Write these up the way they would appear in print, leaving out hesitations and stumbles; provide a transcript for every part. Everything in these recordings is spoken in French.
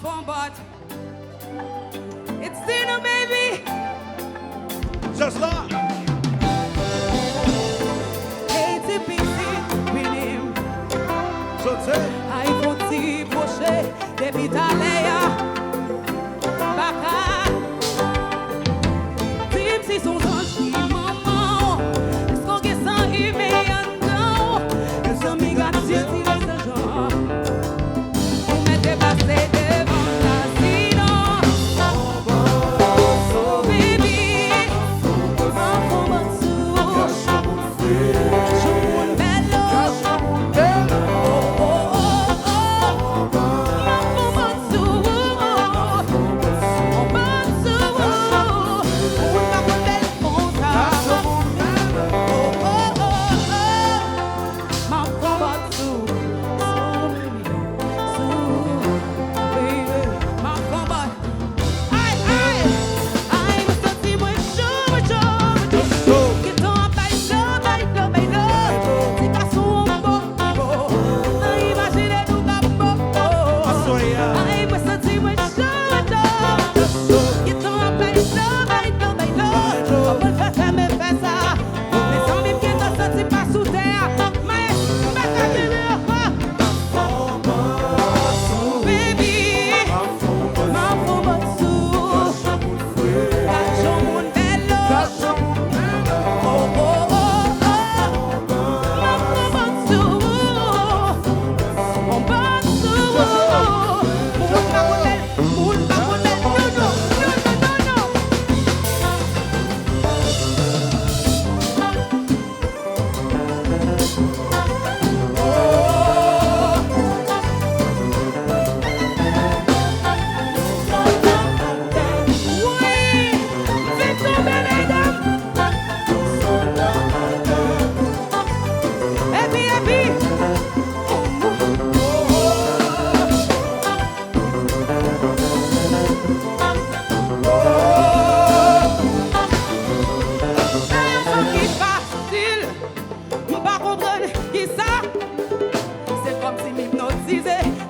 phone, but it's dinner, baby. Just là. ATPC, with him. Je sais. I faut t'y procher, depuis ta léa. Baka. Tim, si son ange qui maman. Est-ce qu'on est sans aimer un non? Est-ce qu'on m'y garde si tu veux ce genre? Vous mettez passé devant la sinon. Oh, baby. Enfant, bon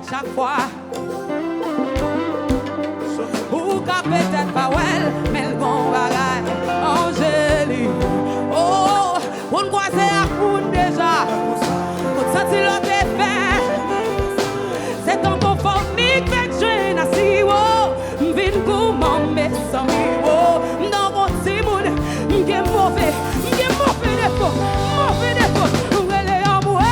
chaque fois. Ou qu'à peut-être pas well, mais le bon bagage, Angélie. Oh, on croise à coup déjà. On sentit l'autre effet. C'est un bon formique, mais je n'ai si haut. M'vin pour m'en mettre sans miwo. M'don mon petit monde, m'g'est mauvais défaut, mauvais défaut. M'g'est amoué.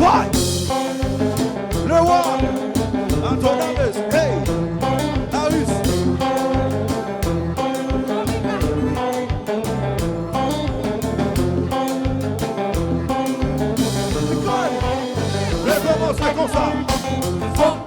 Why? Le roi, Antonames, hey, Darius. Lève-moi, c'est comme ça.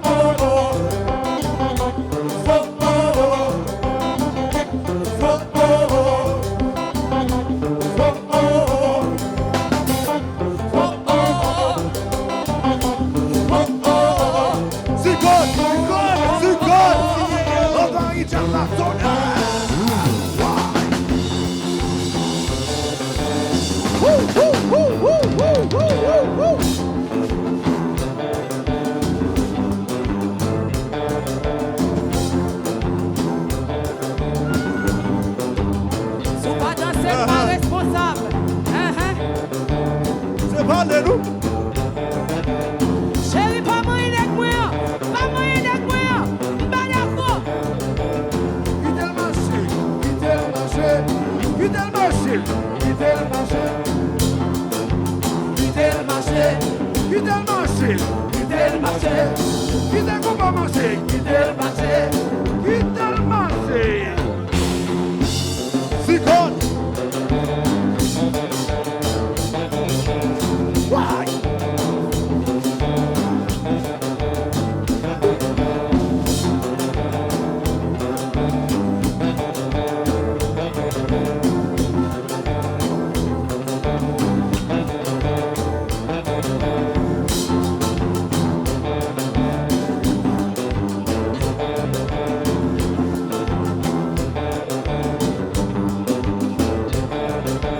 Sou pas danser, pas responsable. C'est pas de nous. Chérie, pas moyen d'être moi. Pas moyen d'être moi. Pas d'accord. Quittez le marché, quittez le marché, quittez le marché, quittez le marché, Quitter le marché. quittez le marché, Quitter le marché. quittez le combat marché, Quitter le marché. quittez le marché. Zikon. Why?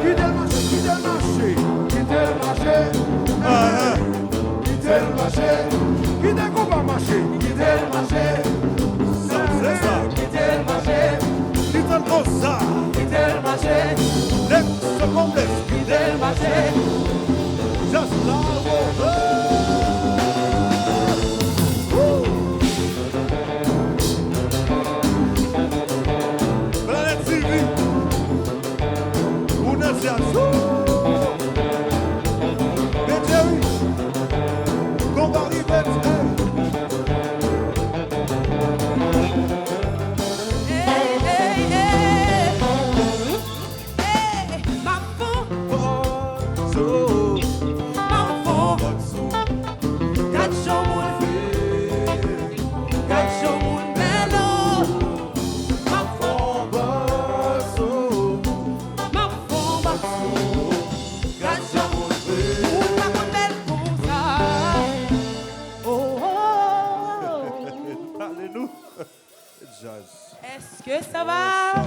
Quittez le marché, quittez le marché, quittez le marché, quittez le marché, quittez le combat marché, quittez le marché. C'est ça. Quitter le marché. Quittez le cosa. Quitter le marché. Next complex. Quitter le marché. Just now. Planète TV. Prononciation. Beteri. Combat Liberté. Hey, hey, hey. Hey, ma fou, ma fou. Gacho moun, gacho moun belo. Ma fou, ma fou, ma fou. Gacho moun, ou pa kon bel kon sa. Oh, oh, oh. Parlez-nous. Jazz. Est-ce que ça va?